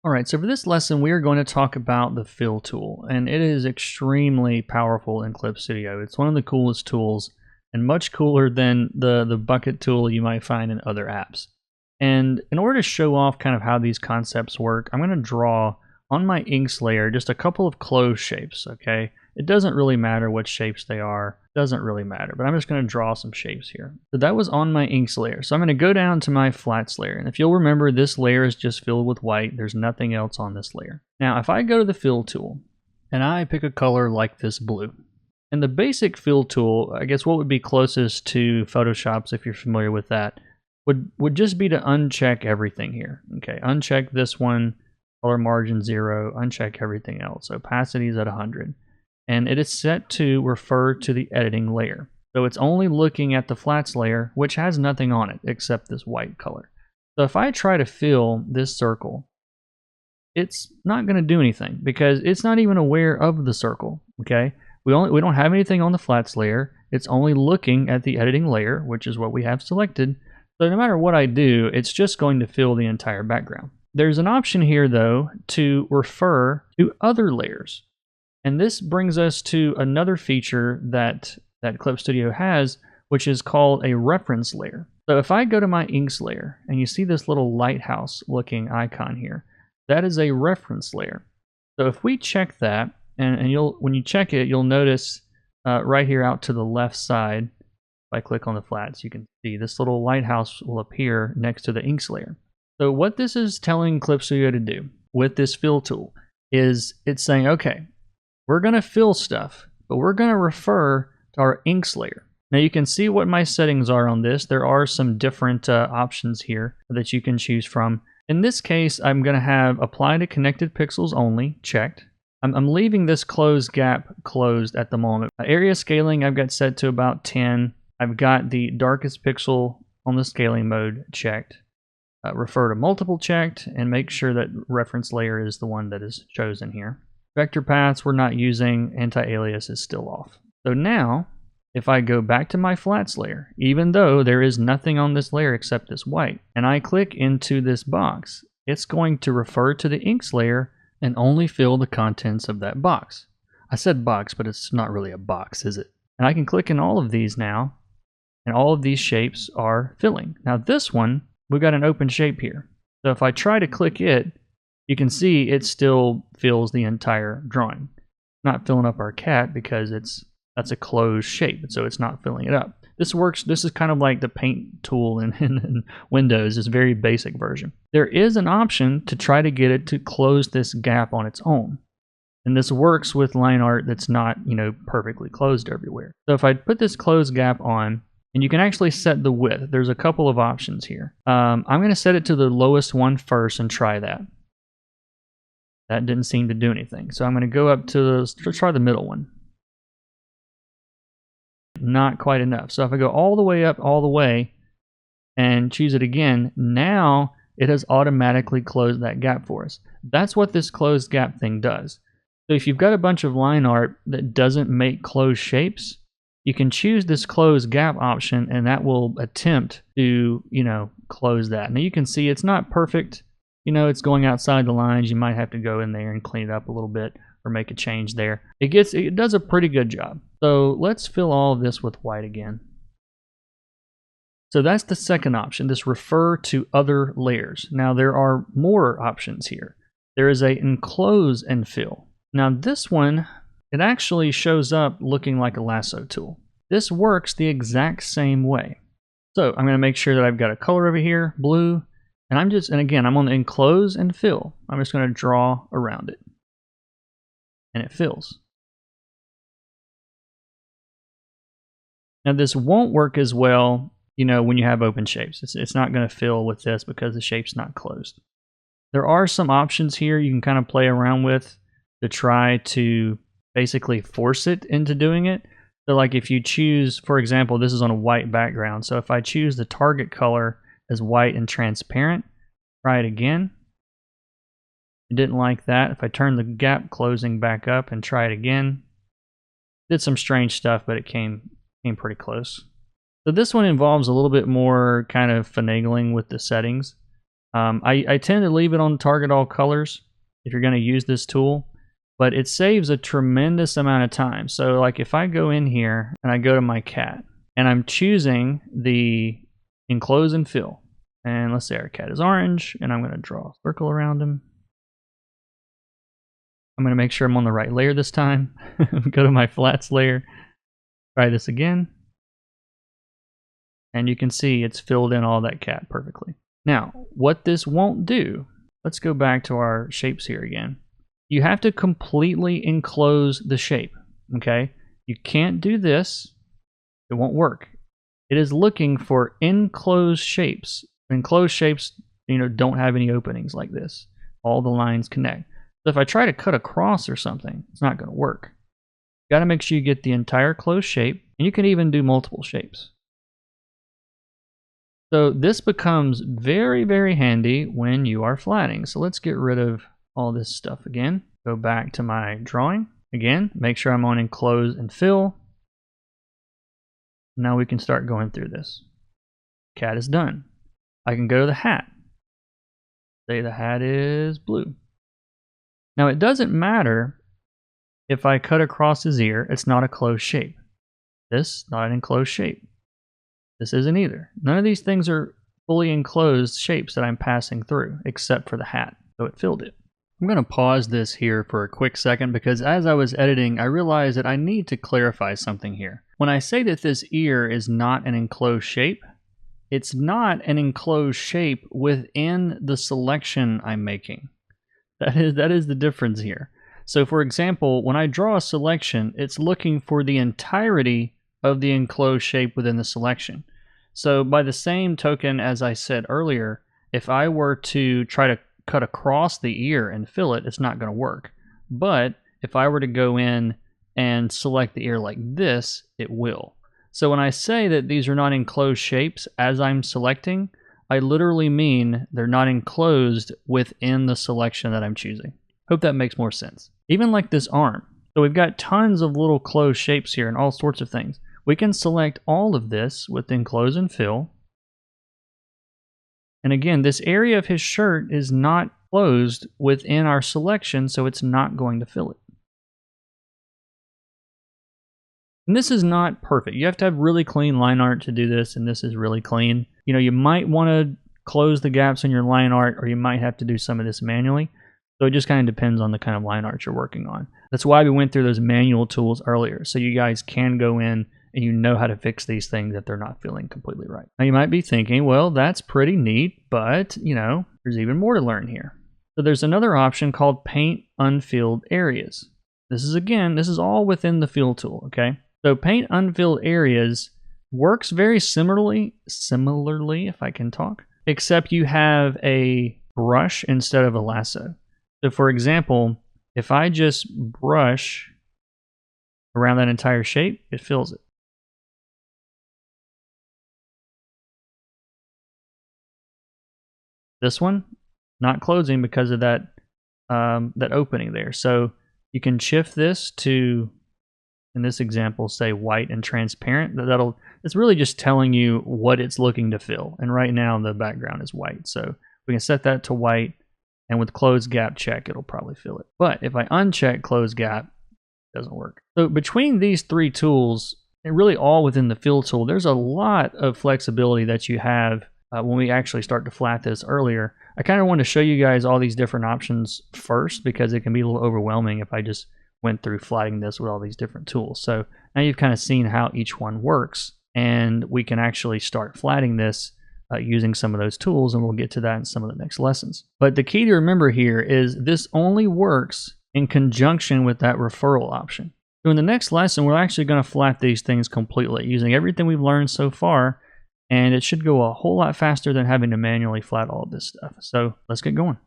Alright, so for this lesson we are going to talk about the fill tool, and it is extremely powerful in Clip Studio. It's one of the coolest tools and much cooler than the bucket tool you might find in other apps. And in order to show off kind of how these concepts work, I'm going to draw on my inks layer just a couple of closed shapes, okay? It doesn't really matter what shapes they are, doesn't really matter, but I'm just going to draw some shapes here. So that was on my inks layer. So I'm going to go down to my flats layer, and if you'll remember, this layer is just filled with white. There's nothing else on this layer. Now if I go to the fill tool and I pick a color like this blue, and the basic fill tool, I guess what would be closest to Photoshop's, if you're familiar with that, would just be to uncheck everything here. Okay, uncheck this one, color margin 0, uncheck everything else. Opacity is at 100. And it is set to refer to the editing layer. So it's only looking at the flats layer, which has nothing on it except this white color. So if I try to fill this circle, it's not going to do anything because it's not even aware of the circle. Okay, we don't have anything on the flats layer. It's only looking at the editing layer, which is what we have selected. So no matter what I do, it's just going to fill the entire background. There's an option here though to refer to other layers. And this brings us to another feature that Clip Studio has, which is called a reference layer. So if I go to my inks layer and you see this little lighthouse looking icon here, that is a reference layer. So if we check that, and when you check it, you'll notice right here out to the left side, if I click on the flats, you can see this little lighthouse will appear next to the inks layer. So what this is telling Clip Studio to do with this fill tool is it's saying, okay, we're going to fill stuff, but we're going to refer to our inks layer. Now you can see what my settings are on this. There are some different options here that you can choose from. In this case, I'm going to have apply to connected pixels only, checked. I'm leaving this closed gap closed at the moment. Area scaling I've got set to about 10. I've got the darkest pixel on the scaling mode checked. Refer to multiple checked, and make sure that reference layer is the one that is chosen here. Vector paths we're not using, anti-alias is still off. So now, if I go back to my flats layer, even though there is nothing on this layer except this white, and I click into this box, it's going to refer to the inks layer and only fill the contents of that box. I said box, but it's not really a box, is it? And I can click in all of these now, and all of these shapes are filling. Now this one, we've got an open shape here. So if I try to click it, you can see it still fills the entire drawing. Not filling up our cat because that's a closed shape, so it's not filling it up. This works. This is kind of like the paint tool in Windows. It's a very basic version. There is an option to try to get it to close this gap on its own. And this works with line art that's not, perfectly closed everywhere. So if I put this closed gap on, and you can actually set the width. There's a couple of options here. I'm going to set it to the lowest one first and try that. That didn't seem to do anything. So I'm going to go up to let's try the middle one. Not quite enough. So if I go all the way up, all the way, and choose it again, now it has automatically closed that gap for us. That's what this closed gap thing does. So if you've got a bunch of line art that doesn't make closed shapes, you can choose this closed gap option, and that will attempt to, close that. Now you can see it's not perfect. It's going outside the lines. You might have to go in there and clean it up a little bit or make a change there. It does a pretty good job. So let's fill all of this with white again. So that's the second option, this refer to other layers. Now there are more options here. There is a enclose and fill. Now this one, it actually shows up looking like a lasso tool. This works the exact same way. So I'm going to make sure that I've got a color over here, blue. And again, I'm on the enclose and fill. I'm just going to draw around it. And it fills. Now this won't work as well, when you have open shapes. It's not going to fill with this because the shape's not closed. There are some options here you can kind of play around with to try to basically force it into doing it. So like if you choose, for example, this is on a white background. So if I choose the target color as white and transparent, try it again. It didn't like that. If I turn the gap closing back up and try it again, did some strange stuff, but it came pretty close. So this one involves a little bit more kind of finagling with the settings. I tend to leave it on target all colors if you're going to use this tool, but it saves a tremendous amount of time. So like if I go in here and I go to my cat and I'm choosing the enclose and fill, and let's say our cat is orange, and I'm going to draw a circle around him. I'm going to make sure I'm on the right layer this time. Go to my flats layer, try this again, and you can see it's filled in all that cat perfectly. Now, what this won't do, let's go back to our shapes here again. You have to completely enclose the shape, okay? You can't do this, it won't work. It is looking for enclosed shapes. Enclosed shapes, don't have any openings like this. All the lines connect. So if I try to cut across or something, it's not going to work. You got to make sure you get the entire closed shape, and you can even do multiple shapes. So this becomes very, very handy when you are flatting. So let's get rid of all this stuff again. Go back to my drawing. Again, make sure I'm on enclose and fill. Now we can start going through this. Cat is done. I can go to the hat. Say the hat is blue. Now it doesn't matter if I cut across his ear, it's not a closed shape. This, not an enclosed shape. This isn't either. None of these things are fully enclosed shapes that I'm passing through, except for the hat, so it filled it. I'm going to pause this here for a quick second because as I was editing, I realized that I need to clarify something here. When I say that this ear is not an enclosed shape, it's not an enclosed shape within the selection I'm making. That is the difference here. So for example, when I draw a selection, it's looking for the entirety of the enclosed shape within the selection. So by the same token as I said earlier, if I were to try to cut across the ear and fill it, it's not going to work. But if I were to go in and select the ear like this, it will. So when I say that these are not enclosed shapes as I'm selecting, I literally mean they're not enclosed within the selection that I'm choosing. Hope that makes more sense. Even like this arm. So we've got tons of little closed shapes here and all sorts of things. We can select all of this with enclose and fill. And again, this area of his shirt is not closed within our selection, so it's not going to fill it. And this is not perfect. You have to have really clean line art to do this, and this is really clean. You might want to close the gaps in your line art, or you might have to do some of this manually. So it just kind of depends on the kind of line art you're working on. That's why we went through those manual tools earlier, so you guys can go in and you know how to fix these things if they're not feeling completely right. Now you might be thinking, well, that's pretty neat, but there's even more to learn here. So there's another option called Paint Unfilled Areas. This is all within the Fill tool, okay? So Paint Unfilled Areas works very similarly, if I can talk, except you have a brush instead of a lasso. So for example, if I just brush around that entire shape, it fills it. This one, not closing because of that opening there. So you can shift this to, in this example, say white and transparent. It's really just telling you what it's looking to fill. And right now the background is white. So we can set that to white, and with close gap check, it'll probably fill it. But if I uncheck close gap, it doesn't work. So between these three tools, and really all within the Fill tool, there's a lot of flexibility that you have when we actually start to flat this earlier. I kind of want to show you guys all these different options first because it can be a little overwhelming if I just went through flatting this with all these different tools. So now you've kind of seen how each one works, and we can actually start flatting this using some of those tools, and we'll get to that in some of the next lessons. But the key to remember here is this only works in conjunction with that referral option. So in the next lesson, we're actually going to flat these things completely using everything we've learned so far, and it should go a whole lot faster than having to manually flat all of this stuff. So let's get going.